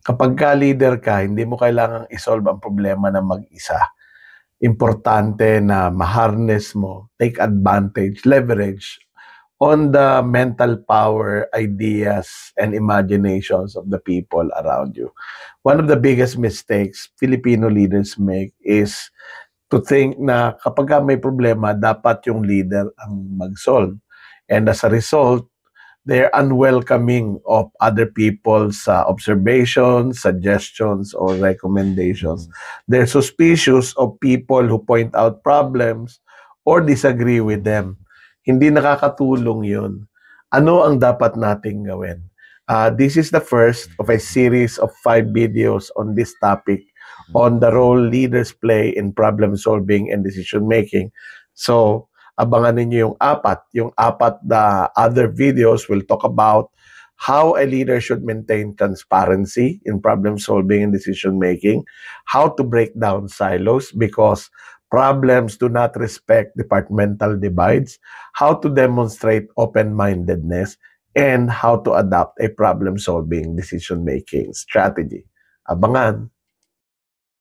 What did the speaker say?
Kapag ka leader ka, hindi mo kailangang isolve ang problema na mag-isa. Importante na ma-harness mo, take advantage, leverage on the mental power, ideas, and imaginations of the people around you. One of the biggest mistakes Filipino leaders make is to think na kapag may problema, dapat yung leader ang mag-solve. And as a result, they're unwelcoming of other people's observations, suggestions, or recommendations. They're suspicious of people who point out problems or disagree with them. Hindi nakakatulong yun. Ano ang dapat nating gawin? This is the first of a series of 5 videos on this topic on the role leaders play in problem solving and decision making. So, abangan ninyo yung apat na other videos will talk about how a leader should maintain transparency in problem solving and decision making, how to break down silos because problems do not respect departmental divides, how to demonstrate open-mindedness, and how to adopt a problem solving decision making strategy. Abangan!